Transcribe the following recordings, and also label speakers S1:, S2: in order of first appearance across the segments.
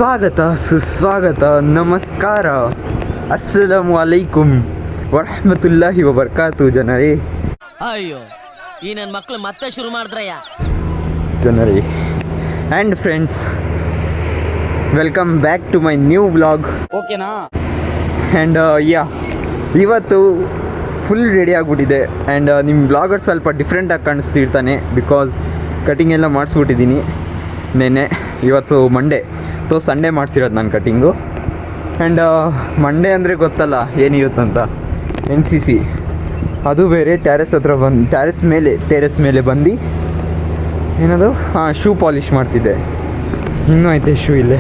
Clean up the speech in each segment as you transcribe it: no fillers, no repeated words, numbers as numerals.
S1: ಸ್ವಾಗತ ಸುಸ್ವಾಗತ ನಮಸ್ಕಾರ ಅಸ್ಸಲಾಮು ಅಲೈಕುಮ್ ವರಹಮತುಲ್ಲಾಹಿ ವಬರ್ಕಾತು ಜನರೇ.
S2: ಅಯ್ಯೋ ಈ ನನ್ನ ಮಕ್ಕಳು ಮತ್ತೆ ಶುರು ಮಾಡಿದ್ರಯ್ಯ
S1: ಜನರೇ and friends, welcome back to my new vlog.
S2: ಓಕೆನಾ?
S1: ಆ್ಯಂಡ್ ಇವತ್ತು ಫುಲ್ ರೆಡಿ ಆಗಿಬಿಟ್ಟಿದೆ. ಆ್ಯಂಡ್ ನಿಮ್ಮ ವ್ಲಾಗರ್ ಸ್ವಲ್ಪ ಡಿಫ್ರೆಂಟಾಗಿ ಕಾಣಿಸ್ತಿರ್ತಾನೆ ಬಿಕಾಸ್ ಕಟಿಂಗ್ ಎಲ್ಲ ಮಾಡಿಸ್ಬಿಟ್ಟಿದ್ದೀನಿ ನೆನ್ನೆ. ಇವತ್ತು ಮಂಡೇ, ಸಂಡೇ ಮಾಡಿಸಿರೋದು ನಾನು ಕಟಿಂಗು. ಆ್ಯಂಡ್ ಮಂಡೇ ಅಂದರೆ ಗೊತ್ತಲ್ಲ ಏನಿರುತ್ತಂತ, NCC ಅದು ಬೇರೆ. ಟೆರೆಸ್ ಮೇಲೆ ಬಂದು ಏನದು ಶೂ ಪಾಲಿಷ್ ಮಾಡ್ತಿದ್ದೆ. ಇನ್ನೂ ಐತೆ ಶೂ ಇಲ್ಲೇ,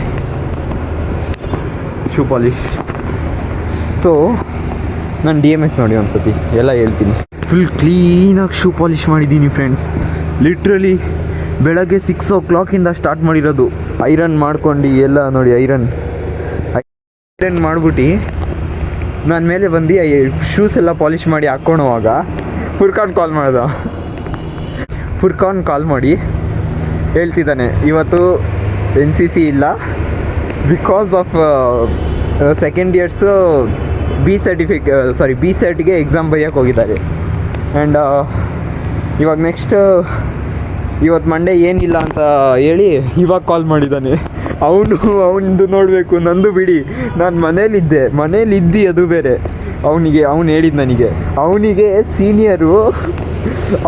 S1: ಶೂ ಪಾಲಿಷ್. ಸೊ ನಾನು DMS ನೋಡಿ ಒಂದ್ಸತಿ ಎಲ್ಲ ಹೇಳ್ತೀನಿ. ಫುಲ್ ಕ್ಲೀನಾಗಿ ಶೂ ಪಾಲಿಷ್ ಮಾಡಿದ್ದೀನಿ ಫ್ರೆಂಡ್ಸ್. ಲಿಟ್ರಲಿ ಬೆಳಗ್ಗೆ 6 o'clock ಸ್ಟಾರ್ಟ್ ಮಾಡಿರೋದು. ಐರನ್ ಮಾಡ್ಕೊಂಡು ಎಲ್ಲ ನೋಡಿ, ಐರನ್ ಮಾಡಿಬಿಟ್ಟು ನಾನು ಮೇಲೆ ಬಂದು ಶೂಸ್ ಎಲ್ಲ ಪಾಲಿಷ್ ಮಾಡಿ ಹಾಕ್ಕೊಳೋವಾಗ ಫುರ್ಖಾನ್ ಕಾಲ್ ಮಾಡಿ ಹೇಳ್ತಿದ್ದಾನೆ ಇವತ್ತು NCC ಇಲ್ಲ because of second years B ಸೆಟ್ಗೆ ಎಕ್ಸಾಮ್ ಬರೆಯೋಕ್ಕೆ ಹೋಗಿದ್ದಾರೆ. ಆ್ಯಂಡ್ ಇವಾಗ ನೆಕ್ಸ್ಟ್ ಇವತ್ತು ಮಂಡೇ ಏನಿಲ್ಲ ಅಂತ ಹೇಳಿ ಇವಾಗ ಕಾಲ್ ಮಾಡಿದ್ದಾನೆ. ಅವನದು ನೋಡಬೇಕು, ನಂದು ಬಿಡಿ. ನಾನು ಮನೇಲಿದ್ದು ಅದು ಬೇರೆ. ಅವನು ಹೇಳಿದ್ದು ನನಗೆ, ಅವನಿಗೆ ಸೀನಿಯರು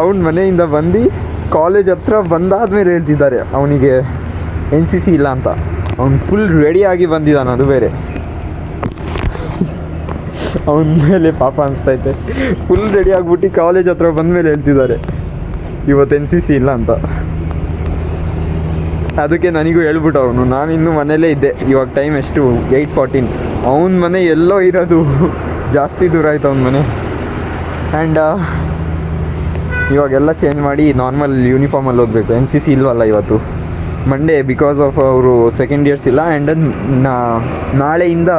S1: ಅವನ ಮನೆಯಿಂದ ಬಂದು ಕಾಲೇಜ್ ಹತ್ರ ಬಂದಾದ್ಮೇಲೆ ಹೇಳ್ತಿದ್ದಾರೆ ಅವನಿಗೆ NCC ಇಲ್ಲ ಅಂತ. ಅವ್ನು ಫುಲ್ ರೆಡಿಯಾಗಿ ಬಂದಿದ್ದಾನೆ, ಅದು ಬೇರೆ. ಅವನ ಮೇಲೆ ಪಾಪ ಅನಿಸ್ತೈತೆ. ಫುಲ್ ರೆಡಿ ಆಗಿಬಿಟ್ಟು ಕಾಲೇಜ್ ಹತ್ರ ಬಂದಮೇಲೆ ಹೇಳ್ತಿದ್ದಾರೆ ಇವತ್ತು NCC ಇಲ್ಲ ಅಂತ. ಅದಕ್ಕೆ ನನಗೂ ಹೇಳ್ಬಿಟ್ಟು ಅವನು, ನಾನು ಇನ್ನೂ ಮನೇಲೇ ಇದ್ದೆ. ಇವಾಗ ಟೈಮ್ ಎಷ್ಟು, 8:14. ಅವನ ಮನೆ ಎಲ್ಲೋ ಇರೋದು, ಜಾಸ್ತಿ ದೂರ ಆಯ್ತು ಅವನ ಮನೆ. ಆ್ಯಂಡ್ ಇವಾಗೆಲ್ಲ ಚೇಂಜ್ ಮಾಡಿ ನಾರ್ಮಲ್ ಯೂನಿಫಾರ್ಮಲ್ಲಿ ಹೋಗಬೇಕು. NCC ಇಲ್ವಲ್ಲ ಇವತ್ತು ಮಂಡೇ ಬಿಕಾಸ್ ಆಫ್ ಅವರು ಸೆಕೆಂಡ್ ಇಯರ್ಸ್ ಇಲ್ಲ. ಆ್ಯಂಡ್ ನಾಳೆಯಿಂದ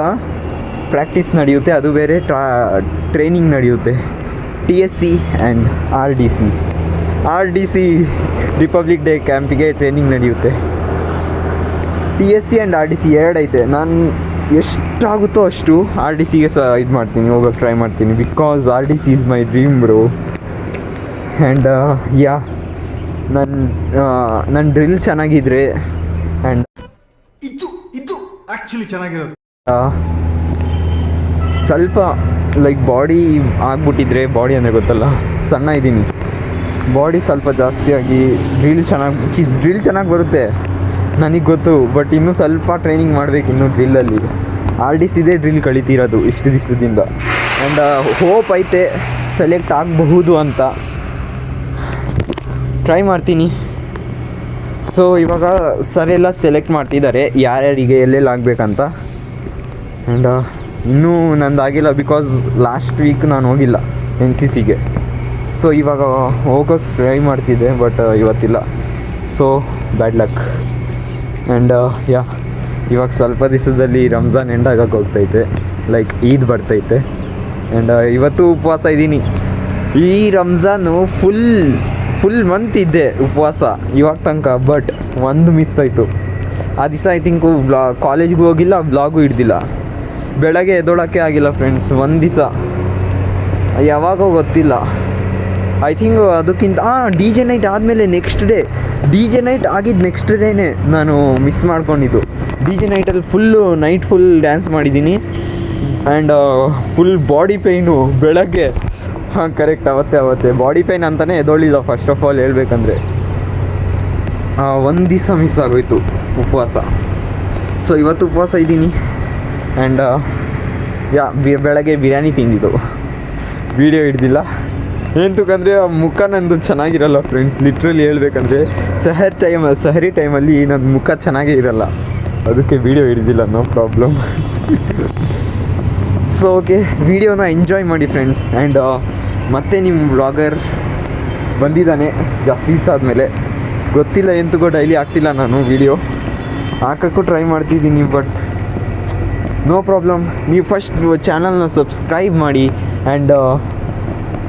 S1: ಪ್ರಾಕ್ಟೀಸ್ ನಡೆಯುತ್ತೆ, ಅದು ಬೇರೆ. ಟ್ರೈನಿಂಗ್ ನಡೆಯುತ್ತೆ. TSC and RDC republic day ಕ್ಯಾಂಪಿಗೆ ಟ್ರೈನಿಂಗ್ ನಡೆಯುತ್ತೆ. TSC ಆ್ಯಂಡ್ RDC ಎರಡೈತೆ. ನಾನು ಎಷ್ಟಾಗುತ್ತೋ ಅಷ್ಟು RDCಗೆ ಇದು ಮಾಡ್ತೀನಿ, ಹೋಗೋಕ್ಕೆ ಟ್ರೈ ಮಾಡ್ತೀನಿ. Because RDC is my dream bro. And ನನ್ನ ಡ್ರಿಲ್ ಚೆನ್ನಾಗಿದ್ರೆ ಆ್ಯಂಡ್
S3: ಇದು ಆ್ಯಕ್ಚುಲಿ ಚೆನ್ನಾಗಿರೋದು,
S1: ಸ್ವಲ್ಪ ಲೈಕ್ ಬಾಡಿ ಆಗ್ಬಿಟ್ಟಿದ್ರೆ, ಬಾಡಿ ಅಂದರೆ ಗೊತ್ತಲ್ಲ, ಸಣ್ಣ ಇದ್ದೀನಿ, ಬಾಡಿ ಸ್ವಲ್ಪ ಜಾಸ್ತಿಯಾಗಿ ಡ್ರಿಲ್ ಚೆನ್ನಾಗಿ ಬರುತ್ತೆ ನನಗೆ ಗೊತ್ತು. ಬಟ್ ಇನ್ನೂ ಸ್ವಲ್ಪ ಟ್ರೈನಿಂಗ್ ಮಾಡಬೇಕು ಇನ್ನೂ ಡ್ರಿಲ್ಲಲ್ಲಿ. RDCದೇ ಡ್ರಿಲ್ ಕಳಿತಿರೋದು ಇಷ್ಟು ದಿವಸದಿಂದ. ಆ್ಯಂಡ್ ಹೋಪ್ ಐತೆ ಸೆಲೆಕ್ಟ್ ಆಗಬಹುದು ಅಂತ. ಟ್ರೈ ಮಾಡ್ತೀನಿ. ಸೊ ಇವಾಗ ಸರ್ ಎಲ್ಲ ಸೆಲೆಕ್ಟ್ ಮಾಡ್ತಿದ್ದಾರೆ ಯಾರ್ಯಾರಿಗೆ ಎಲ್ಲೆಲ್ಲಿ ಆಗಬೇಕಂತ. ಆ್ಯಂಡ್ ಇನ್ನೂ ನಂದಾಗಿಲ್ಲ ಬಿಕಾಸ್ ಲಾಸ್ಟ್ ವೀಕ್ ನಾನು ಹೋಗಿಲ್ಲ NCCಗೆ. ಸೊ ಇವಾಗ ಹೋಗೋಕ್ಕೆ ಟ್ರೈ ಮಾಡ್ತಿದ್ದೆ, ಬಟ್ ಇವತ್ತಿಲ್ಲ. So bad luck. ಆ್ಯಂಡ್ ಇವಾಗ ಸ್ವಲ್ಪ ದಿವಸದಲ್ಲಿ ರಂಜಾನ್ ಎಂಡ್ ಆಗೋಕ್ಕೆ ಹೋಗ್ತೈತೆ, ಲೈಕ್ ಈದ್ ಬರ್ತೈತೆ. ಆ್ಯಂಡ್ ಇವತ್ತು ಉಪವಾಸ ಇದ್ದೀನಿ. ಈ ರಂಜಾನು ಫುಲ್ ಮಂತ್ ಇದ್ದೆ ಉಪವಾಸ ಇವಾಗ ತನಕ. ಬಟ್ ಒಂದು ಮಿಸ್ ಆಯಿತು. ಆ ದಿವಸ ಐ ಥಿಂಕು ಕಾಲೇಜ್ಗೂ ಹೋಗಿಲ್ಲ, ಬ್ಲಾಗೂ ಹಿಡ್ದಿಲ್ಲ. ಬೆಳಗ್ಗೆ ಎದ್ದೋಳಕ್ಕೆ ಆಗಿಲ್ಲ ಫ್ರೆಂಡ್ಸ್ ಒಂದು ದಿವಸ, ಯಾವಾಗೋ ಗೊತ್ತಿಲ್ಲ. ಐ ಥಿಂಕ್ ಅದಕ್ಕಿಂತ DJ ನೈಟ್ ಆದಮೇಲೆ ನೆಕ್ಸ್ಟ್ ಡೇನೇ ನಾನು ಮಿಸ್ ಮಾಡ್ಕೊಂಡಿದ್ದು. DJ ನೈಟಲ್ಲಿ ನೈಟ್ ಫುಲ್ ಡ್ಯಾನ್ಸ್ ಮಾಡಿದ್ದೀನಿ. ಆ್ಯಂಡ್ ಫುಲ್ ಬಾಡಿ ಪೇಯ್ನು ಬೆಳಗ್ಗೆ. ಕರೆಕ್ಟ್, ಅವತ್ತೇ ಬಾಡಿ ಪೇಯ್ನ್ ಅಂತಲೇ ಎದ್ದೋಳಿಲ್ಲ ಫಸ್ಟ್ ಆಫ್ ಆಲ್ ಹೇಳ್ಬೇಕಂದ್ರೆ. ಒಂದು ದಿವಸ ಮಿಸ್ ಆಗೋಯ್ತು ಉಪವಾಸ. ಸೊ ಇವತ್ತು ಉಪವಾಸ ಇದ್ದೀನಿ. ಆ್ಯಂಡ್ ಬೆಳಗ್ಗೆ ಬಿರಿಯಾನಿ ತಿಂದಿದ್ದು, ವೀಡಿಯೋ ಹಿಡ್ದಿಲ್ಲ. ಏನಂತಕ್ಕಂದರೆ ಆ ಮುಖ ನಂದು ಚೆನ್ನಾಗಿರಲ್ಲ ಫ್ರೆಂಡ್ಸ್. ಲಿಟ್ರಲಿ ಹೇಳ್ಬೇಕಂದ್ರೆ ಸಹರಿ ಟೈಮಲ್ಲಿ ನನ್ನ ಮುಖ ಚೆನ್ನಾಗೇ ಇರಲ್ಲ, ಅದಕ್ಕೆ ವೀಡಿಯೋ ಹಿಡ್ದಿಲ್ಲ. No problem. ಸೊ ಓಕೆ, ವೀಡಿಯೋನ ಎಂಜಾಯ್ ಮಾಡಿ ಫ್ರೆಂಡ್ಸ್. ಆ್ಯಂಡ್ ಮತ್ತೆ ನಿಮ್ಮ ವ್ಲಾಗರ್ ಬಂದಿದ್ದಾನೆ ಜಾಸ್ತಿ ದಿವಸ ಆದಮೇಲೆ. ಗೊತ್ತಿಲ್ಲ ಎಂತಕ್ಕೋ ಡೈಲಿ ಆಗ್ತಿಲ್ಲ ನಾನು ವೀಡಿಯೋ ಹಾಕೋಕ್ಕೂ ಟ್ರೈ ಮಾಡ್ತಿದ್ದೀನಿ. But no problem. ನೀವು ಫಸ್ಟ್ ಚಾನಲ್ನ ಸಬ್ಸ್ಕ್ರೈಬ್ ಮಾಡಿ. ಆ್ಯಂಡ್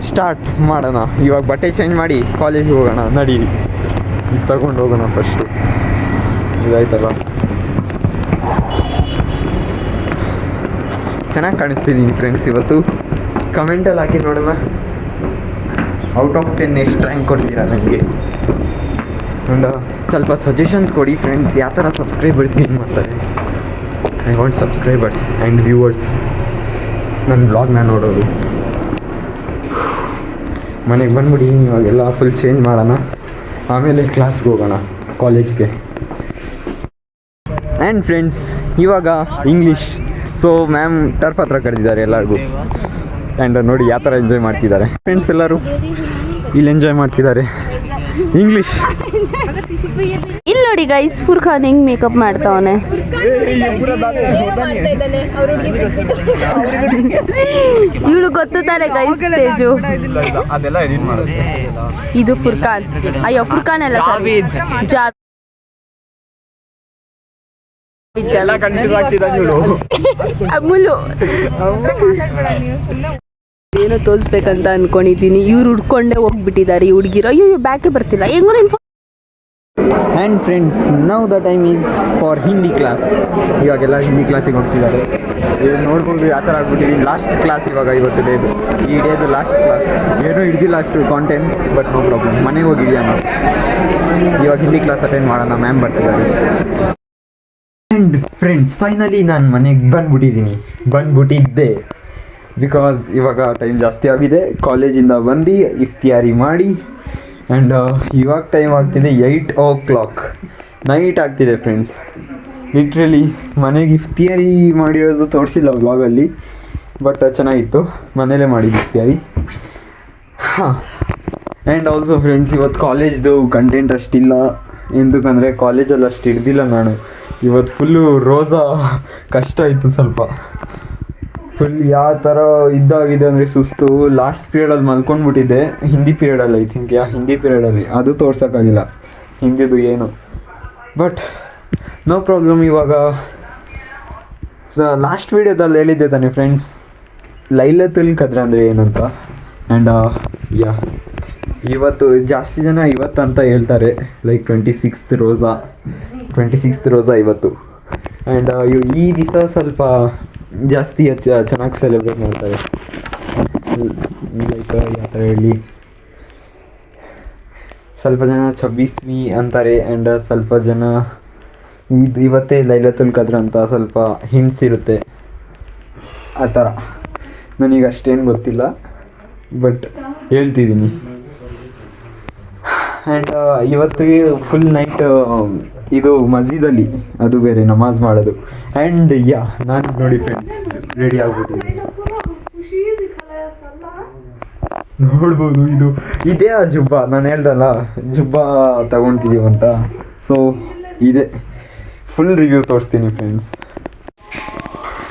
S1: ಸ್ಟಾರ್ಟ್ ಮಾಡೋಣ. ಇವಾಗ ಬಟ್ಟೆ ಚೇಂಜ್ ಮಾಡಿ ಕಾಲೇಜಿಗೆ ಹೋಗೋಣ. ನಡಿ, ಇದು ತಗೊಂಡು ಹೋಗೋಣ ಫಸ್ಟು. ಇದಾಯ್ತಲ್ಲ. ಚೆನ್ನಾಗಿ ಕಾಣಿಸ್ತಿದ್ದೀನಿ ಫ್ರೆಂಡ್ಸ್ ಇವತ್ತು. ಕಮೆಂಟಲ್ಲಿ ಹಾಕಿ ನೋಡೋಣ, ಔಟ್ ಆಫ್ 10 ಎಷ್ಟು ರ್ಯಾಂಕ್ ಕೊಡ್ತೀರಾ ನನಗೆ. ಆ್ಯಂಡ್ ಸ್ವಲ್ಪ ಸಜೆಷನ್ಸ್ ಕೊಡಿ ಫ್ರೆಂಡ್ಸ್, ಯಾವ ಥರ ಸಬ್ಸ್ಕ್ರೈಬರ್ಸ್ ಗೇನ್ ಮಾಡ್ತಾರೆ. I want subscribers and viewers ನನ್ನ ಬ್ಲಾಗ್ನ ನೋಡೋದು. ಮನೆಗೆ ಬಂದ್ಬಿಡಿ, ಇವಾಗೆಲ್ಲ ಫುಲ್ ಚೇಂಜ್ ಮಾಡೋಣ, ಆಮೇಲೆ ಕ್ಲಾಸ್ಗೆ ಹೋಗೋಣ, ಕಾಲೇಜ್ಗೆ. ಆ್ಯಂಡ್ ಫ್ರೆಂಡ್ಸ್ ಇವಾಗ ಇಂಗ್ಲೀಷ್. ಸೊ ಮ್ಯಾಮ್ ಟರ್ಫ್ ಹತ್ರ ಕರೆದಿದ್ದಾರೆ ಎಲ್ಲರಿಗೂ. ಆ್ಯಂಡ್ ನೋಡಿ ಯಾವ ಥರ ಎಂಜಾಯ್ ಮಾಡ್ತಿದ್ದಾರೆ ಫ್ರೆಂಡ್ಸ್, ಎಲ್ಲರೂ ಇಲ್ಲಿ ಎಂಜಾಯ್ ಮಾಡ್ತಿದ್ದಾರೆ ಇಂಗ್ಲೀಷ್.
S4: ಇಲ್ಲಿ ನೋಡಿ ಗೈಸ್, ಫುರ್ಖಾನ್ ಹೆಂಗ್ ಮೇಕಪ್ ಮಾಡ್ತಾವನೆ. ಇವಳು ಗೊತ್ತು ತಾನೆ ಗೈಸ್ ತೇಜು. ಇದು ಫುರ್ಖಾನ್, ಅಯ್ಯೋ ಫುರ್ಖಾನ್ ಅಲ್ಲ ಸಾರಿ, ಅಮುಲು. ಏನೋ ತೋರಿಸ್ಬೇಕಂತ ಅನ್ಕೊಂಡಿದ್ದೀನಿ, ಇವ್ರು ಹುಡ್ಕೊಂಡೇ ಹೋಗ್ಬಿಟ್ಟಿದ್ದಾರೆ ಈ ಹುಡುಗಿರು. ಅಯ್ಯೋ ಬ್ಯಾಕೆ ಬರ್ತಿಲ್ಲ ಹೆಂಗೋ ನಿನ್.
S1: And friends now the time is for Hindi class. ಇವಾಗೆಲ್ಲ ಹಿಂದಿ ಕ್ಲಾಸಿಗೆ ಹೋಗ್ತಿದ್ದಾರೆ. ಇವಾಗ ನೋಡ್ಬೋದು ಯಾವ ಥರ ಆಗ್ಬಿಟ್ಟಿದ್ದೀನಿ. ಲಾಸ್ಟ್ ಕ್ಲಾಸ್ ಇವಾಗ ಇವತ್ತು ಡೇದು, ಈ ಡೇದು ಲಾಸ್ಟ್ ಕ್ಲಾಸ್. ಏನೂ ಹಿಡ್ದಿಲ್ಲ ಅಷ್ಟು ಕಾಂಟೆಂಟ್, ಬಟ್ ನೋ ಪ್ರಾಬ್ಲಮ್, ಮನೆಗೆ ಹೋಗಿ ಹಿಡಿಯೋಣ. ಇವಾಗ ಹಿಂದಿ ಕ್ಲಾಸ್ ಅಟೆಂಡ್ ಮಾಡೋಣ, ಮ್ಯಾಮ್ ಬರ್ತಿದ್ದಾರೆ. ಆ್ಯಂಡ್ ಫ್ರೆಂಡ್ಸ್ ಫೈನಲಿ ನಾನು ಮನೆಗೆ ಬಂದ್ಬಿಟ್ಟಿದ್ದೆ ಬಿಕಾಸ್ ಇವಾಗ ಟೈಮ್ ಜಾಸ್ತಿ ಆಗಿದೆ. ಕಾಲೇಜಿಂದ ಬಂದು ಇಫ್ತಿಯಾರಿ ಮಾಡಿ ಆ್ಯಂಡ್ ಇವಾಗ ಟೈಮ್ ಆಗ್ತಿದೆ 8 o'clock ನೈಟ್ ಆಗ್ತಿದೆ ಫ್ರೆಂಡ್ಸ್. ಲಿಟ್ರಲಿ ಮನೆಗೆ ಇಫ್ತಿಯಾರಿ ಮಾಡಿರೋದು ತೋರಿಸಿಲ್ಲ ವ್ಲಾಗಲ್ಲಿ, ಬಟ್ ಚೆನ್ನಾಗಿತ್ತು, ಮನೇಲೇ ಮಾಡಿದ್ದು ಇಫ್ತಿಯಾರಿ. ಹಾಂ, ಆ್ಯಂಡ್ ಆಲ್ಸೋ ಫ್ರೆಂಡ್ಸ್ ಇವತ್ತು ಕಾಲೇಜ್ದು ಕಂಟೆಂಟ್ ಅಷ್ಟಿಲ್ಲ, ಎಂದಕ್ಕಂದರೆ ಕಾಲೇಜಲ್ಲಿ ಅಷ್ಟು ಹಿಡ್ದಿಲ್ಲ ನಾನು ಇವತ್ತು. ಫುಲ್ಲು ರೋಸಾ ಕಷ್ಟ ಆಯಿತು ಸ್ವಲ್ಪ. ಫುಲ್ ಯಾವ ಥರ ಇದ್ದಾಗಿದೆ ಅಂದರೆ ಸುಸ್ತು. ಲಾಸ್ಟ್ ಪೀರಿಯಡಲ್ಲಿ ಮಲ್ಕೊಂಡ್ಬಿಟ್ಟಿದ್ದೆ, ಹಿಂದಿ ಪೀರಿಯಡಲ್ಲಿ ಐ ಥಿಂಕ್, ಹಿಂದಿ ಪೀರಿಯಡಲ್ಲಿ ಅದು ತೋರ್ಸೋಕ್ಕಾಗಿಲ್ಲ ಹಿಂದಿದು ಏನು. But no problem. ಇವಾಗ ಲಾಸ್ಟ್ ವೀಡಿಯೋದಲ್ಲಿ ಹೇಳಿದ್ದೆ ತಾನೆ ಫ್ರೆಂಡ್ಸ್, ಲೈಲತುಲ್ ಕದ್ರ ಅಂದರೆ ಏನಂತ. ಆ್ಯಂಡ್ ಇವತ್ತು ಜಾಸ್ತಿ ಜನ ಇವತ್ತಂತ ಹೇಳ್ತಾರೆ, ಲೈಕ್ 26th ರೋಸಾ ಇವತ್ತು. ಆ್ಯಂಡ್ ಈ ದಿವಸ ಸ್ವಲ್ಪ ಜಾಸ್ತಿ ಚೆನ್ನಾಗಿ ಸೆಲೆಬ್ರೇಟ್ ಮಾಡ್ತಾರೆ. ಲೈಕ್ ಯಾವ ಥರ ಹೇಳಿ, ಸ್ವಲ್ಪ ಜನ 26वीं ಅಂತಾರೆ, ಆ್ಯಂಡ್ ಸ್ವಲ್ಪ ಜನ ಇವತ್ತೇ ಲೈಲತುಲ್ ಕದ್ರ ಅಂತ ಸ್ವಲ್ಪ ಹಿಂಟ್ಸ್ ಇರುತ್ತೆ ಆ ಥರ. ನನಗೆ ಅಷ್ಟೇನು ಗೊತ್ತಿಲ್ಲ, ಬಟ್ ಹೇಳ್ತಿದ್ದೀನಿ. ಆ್ಯಂಡ್ ಇವತ್ತಿಗೆ ಫುಲ್ ನೈಟ್ ಇದು ಮಸ್ಜಿದಲ್ಲಿ, ಅದು ಬೇರೆ ನಮಾಜ್ ಮಾಡೋದು. ಆ್ಯಂಡ್ ನಾನು ನೋಡಿ ಫ್ರೆಂಡ್ಸ್ ರೆಡಿ ಆಗ್ಬಿಟ್ಟಿದ್ದೀನಿ, ನೋಡ್ಬೋದು. ಇದೇ ಆ ಜುಬ್ಬ, ನಾನು ಹೇಳ್ದಲ್ಲ ಜುಬ್ಬ ತಗೊಳ್ತಿದ್ದೀವಿ ಅಂತ. ಸೊ ಇದೆ ಫುಲ್ ರಿವ್ಯೂ ತೋರಿಸ್ತೀನಿ ಫ್ರೆಂಡ್ಸ್.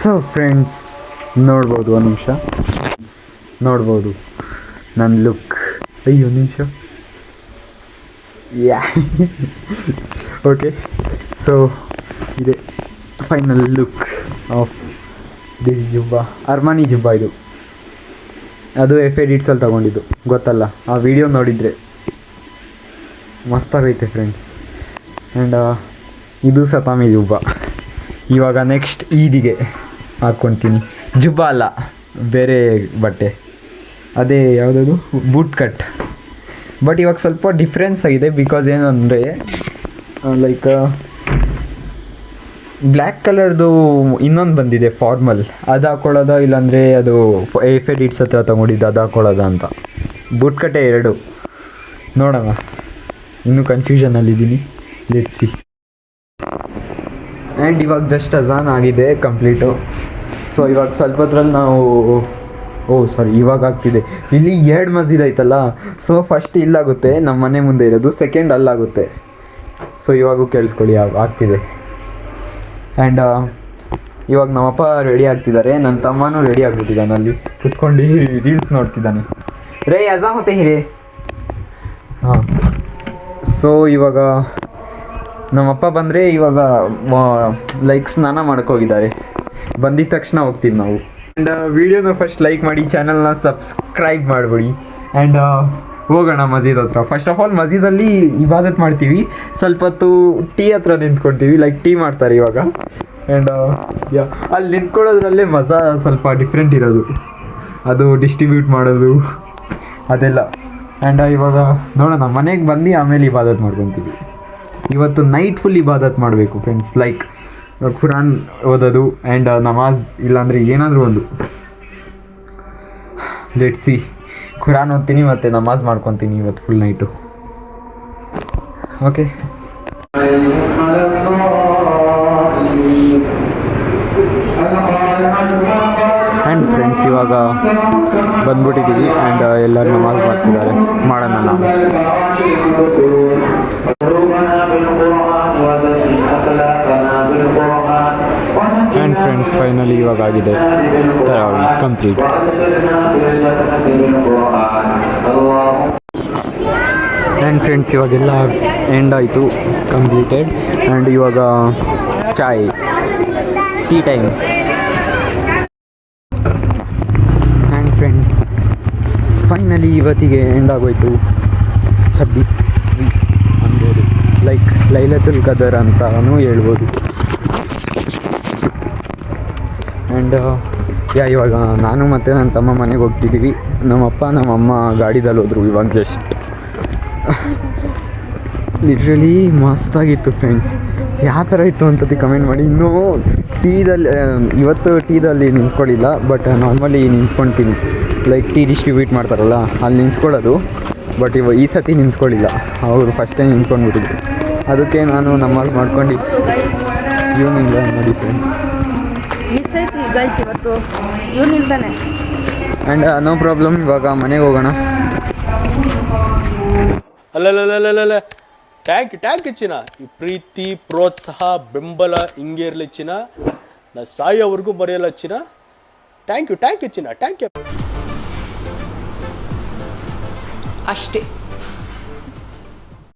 S1: ಸೊ ಫ್ರೆಂಡ್ಸ್ ನೋಡ್ಬೋದು, ಒಂದು ನಿಮಿಷ ನೋಡ್ಬೋದು ನನ್ನ ಲುಕ್. ಅಯ್ಯೋ ನಿಮಿಷ, ಓಕೆ. ಸೊ ಇದೆ ಫೈನಲ್ ಲುಕ್ ಆಫ್ ದಿಸ್ ಜುಬ್ಬಾ. ಅರ್ಮಾನಿ ಜುಬ್ಬಾ ಇದು, ಅದು ಎಫ್ ಎಡಿಟ್ಸಲ್ಲಿ ತೊಗೊಂಡಿದ್ದು, ಗೊತ್ತಲ್ಲ ಆ ವಿಡಿಯೋ ನೋಡಿದರೆ. ಮಸ್ತಾಗೈತೆ ಫ್ರೆಂಡ್ಸ್. ಆ್ಯಂಡ್ ಇದು ಸತಾಮಿ ಜುಬ್ಬಾ. ಇವಾಗ ನೆಕ್ಸ್ಟ್ ಈದಿಗೆ ಹಾಕ್ಕೊತೀನಿ. ಜುಬ್ಬಾ ಅಲ್ಲ, ಬೇರೆ ಬಟ್ಟೆ, ಅದೇ ಯಾವುದದು ಬೂಟ್ ಕಟ್. ಬಟ್ ಇವಾಗ ಸ್ವಲ್ಪ ಡಿಫ್ರೆನ್ಸ್ ಆಗಿದೆ, ಬಿಕಾಸ್ ಏನಂದರೆ ಲೈಕ್ ಬ್ಲ್ಯಾಕ್ ಕಲರ್ದು ಇನ್ನೊಂದು ಬಂದಿದೆ ಫಾರ್ಮಲ್, ಅದು ಹಾಕ್ಕೊಳ್ಳೋದ, ಇಲ್ಲಾಂದರೆ ಅದು ಎಫ್ ಎಡಿಟ್ಸ್ ಹತ್ರ ತೊಗೊಂಡಿದ್ದು ಅದು ಹಾಕ್ಕೊಳ್ಳೋದ ಅಂತ. ಬೂಟ್ ಕಟ್ಟೆ ಎರಡು ನೋಡೋಣ, ಇನ್ನೂ ಕನ್ಫ್ಯೂಷನಲ್ಲಿದ್ದೀನಿ. Let's see. ಆ್ಯಂಡ್ ಇವಾಗ ಜಸ್ಟ್ ಅಜಾನ್ ಆಗಿದೆ ಕಂಪ್ಲೀಟು. ಸೊ ಇವಾಗ ಸ್ವಲ್ಪ ಹೊತ್ತರಲ್ಲಿ ನಾವು ಇವಾಗ ಆಗ್ತಿದೆ. ಇಲ್ಲಿ 2 ಮಸ್ಜಿದ್ ಐತಲ್ಲ, ಸೊ ಫಸ್ಟ್ ಇಲ್ಲಾಗುತ್ತೆ, ನಮ್ಮ ಮನೆ ಮುಂದೆ ಇರೋದು, ಸೆಕೆಂಡ್ ಅಲ್ಲಾಗುತ್ತೆ. ಸೊ ಇವಾಗೂ ಕೇಳಿಸ್ಕೊಳ್ಳಿ ಆಗ್ತಿದೆ. ಆ್ಯಂಡ್ ಇವಾಗ ನಮ್ಮಪ್ಪ ರೆಡಿ ಆಗ್ತಿದ್ದಾರೆ, ನನ್ನ ತಮ್ಮನೂ ರೆಡಿ ಆಗಿಬಿಟ್ಟಿದ್ದಾನೆ, ಅಲ್ಲಿ ಕುತ್ಕೊಂಡು ರೀಲ್ಸ್ ನೋಡ್ತಿದ್ದಾನೆ. ರೇ ಅಜಾ ಮತ್ತೆ ಹಿರೇ. ಹಾಂ, ಸೊ ಇವಾಗ ನಮ್ಮಪ್ಪ ಬಂದರೆ ಇವಾಗ ಲೈಕ್ ಸ್ನಾನ ಮಾಡೋಕ್ಕೋಗಿದ್ದಾರೆ. ಬಂದಿದ್ದ ತಕ್ಷಣ ಹೋಗ್ತೀವಿ ನಾವು. ಆ್ಯಂಡ್ ವಿಡಿಯೋನ ಫಸ್ಟ್ ಲೈಕ್ ಮಾಡಿ, ಚಾನಲ್ನ ಸಬ್ಸ್ಕ್ರೈಬ್ ಮಾಡಿಬಿಡಿ. ಆ್ಯಂಡ್ ಹೋಗೋಣ ಮಸ್ಜಿದ್ ಹತ್ರ. ಫಸ್ಟ್ ಆಫ್ ಆಲ್ ಮಸ್ಜಿದಲ್ಲಿ ಇಬಾದತ್ ಮಾಡ್ತೀವಿ, ಸ್ವಲ್ಪ ಹೊತ್ತು ಟೀ ಹತ್ರ ನಿಂತ್ಕೊಳ್ತೀವಿ, ಲೈಕ್ ಟೀ ಮಾಡ್ತಾರೆ ಇವಾಗ. ಆ್ಯಂಡ್ ಅಲ್ಲಿ ನಿಂತ್ಕೊಳ್ಳೋದ್ರಲ್ಲೇ ಮಜಾ ಸ್ವಲ್ಪ ಡಿಫ್ರೆಂಟ್ ಇರೋದು, ಅದು ಡಿಸ್ಟ್ರಿಬ್ಯೂಟ್ ಮಾಡೋದು ಅದೆಲ್ಲ. ಆ್ಯಂಡ್ ಇವಾಗ ನೋಡೋಣ, ಮನೆಗೆ ಬಂದು ಆಮೇಲೆ ಇಬಾದತ್ ಮಾಡ್ಕೊತೀವಿ. ಇವತ್ತು ನೈಟ್ ಫುಲ್ ಇಬಾದತ್ ಮಾಡಬೇಕು ಫ್ರೆಂಡ್ಸ್, ಲೈಕ್ ಖುರಾನ್ ಓದೋದು ಆ್ಯಂಡ್ ನಮಾಜ್, ಇಲ್ಲಾಂದರೆ ಏನಾದರೂ ಒಂದು. ಲೆಟ್ ಸಿ, ಖುರಾನ್ ಓದ್ತೀನಿ ಮತ್ತು ನಮಾಜ್ ಮಾಡ್ಕೊತೀನಿ ಇವತ್ತು full night. Okay. And friends ಇವಾಗ ಬಂದ್ಬಿಟ್ಟಿದ್ದೀವಿ ಆ್ಯಂಡ್ ಎಲ್ಲರೂ ನಮಾಜ್ ಮಾಡ್ತಿದ್ದಾರೆ, ಮಾಡೋಣ ನಾವು. ಆ್ಯಂಡ್ ಫ್ರೆಂಡ್ಸ್ ಫೈನಲಿ ಇವಾಗ ಆಗಿದೆ ಕಂಪ್ಲೀಟ್. ಆ್ಯಂಡ್ ಫ್ರೆಂಡ್ಸ್ ಇವಾಗೆಲ್ಲ ಎಂಡ್ ಆಯಿತು, ಕಂಪ್ಲೀಟೆಡ್. ಆ್ಯಂಡ್ ಇವಾಗ chai, tea time. And friends finally ಇವತ್ತಿಗೆ ಎಂಡ್ ಆಗೋಯ್ತು 26 ಅನ್ಬೋದು, ಲೈಕ್ ಲೈಲತುಲ್ ಕದರ್ ಅಂತಲೂ ಹೇಳ್ಬೋದು. ಆ್ಯಂಡ್ ಇವಾಗ ನಾನು ಮತ್ತು ನನ್ನ ತಮ್ಮ ಮನೆಗೆ ಹೋಗ್ತಿದ್ದೀವಿ. ನಮ್ಮಪ್ಪ ನಮ್ಮಮ್ಮ ಗಾಡಿದಲ್ಲಿ ಹೋದರು ಇವಾಗ ಜಸ್ಟ್. Literally ಮಸ್ತಾಗಿತ್ತು friends. ಯಾವ ಥರ ಇತ್ತು ಅಂತತಿ ಕಮೆಂಟ್ ಮಾಡಿ. ಇನ್ನೂ ಇವತ್ತು ಟೀದಲ್ಲಿ ನಿಂತ್ಕೊಳ್ಳಿಲ್ಲ, ಬಟ್ ನಾರ್ಮಲಿ ನಿಂತ್ಕೊಳ್ತೀನಿ, ಲೈಕ್ ಟೀ ಡಿಸ್ಟ್ರಿಬ್ಯೂಟ್ ಮಾಡ್ತಾರಲ್ಲ ಅಲ್ಲಿ ನಿಂತ್ಕೊಳ್ಳೋದು. ಬಟ್ ಈ ಸತಿ ನಿಂತ್ಕೊಳ್ಳಿಲ್ಲ, ಅವರು ಫಸ್ಟ್ ಟೈಮ್ ನಿಂತ್ಕೊಂಡ್ಬಿಟ್ಟಿದ್ರು. ಅದಕ್ಕೆ ನಾನು ನಮಾಜ್ ಮಾಡ್ಕೊಂಡು ಇವನಿಲ್ಲ ನೋಡಿ ಫ್ರೆಂಡ್ಸ್.
S4: ಮಿಸ್ ಆಯ್ತು ಗೈಸ್ ಇವತ್ತು, ಇವನಿಲ್ದಾನೆ.
S1: ಆ್ಯಂಡ್ ನೋ ಪ್ರಾಬ್ಲಮ್, ಇವಾಗ ಮನೆಗೆ ಹೋಗೋಣ.
S5: ಅಲ್ಲಲ್ಲಲ್ಲಲ್ಲ, ಟ್ಯಾಂಕ್ ಚಿನ್ನ. ಈ ಪ್ರೀತಿ, ಪ್ರೋತ್ಸಾಹ, ಬೆಂಬಲ ಹಿಂಗೆ ಇರಲಿ ಚಿನ್ನ. ನಾ ಸಾಯೋವರೆಗೂ ಬರೆಯಲ್ಲ ಚಿನ್ನ. ಥ್ಯಾಂಕ್ ಯು ಚಿನ್ನ, ಥ್ಯಾಂಕ್ ಯು.
S6: ಅಷ್ಟೇ.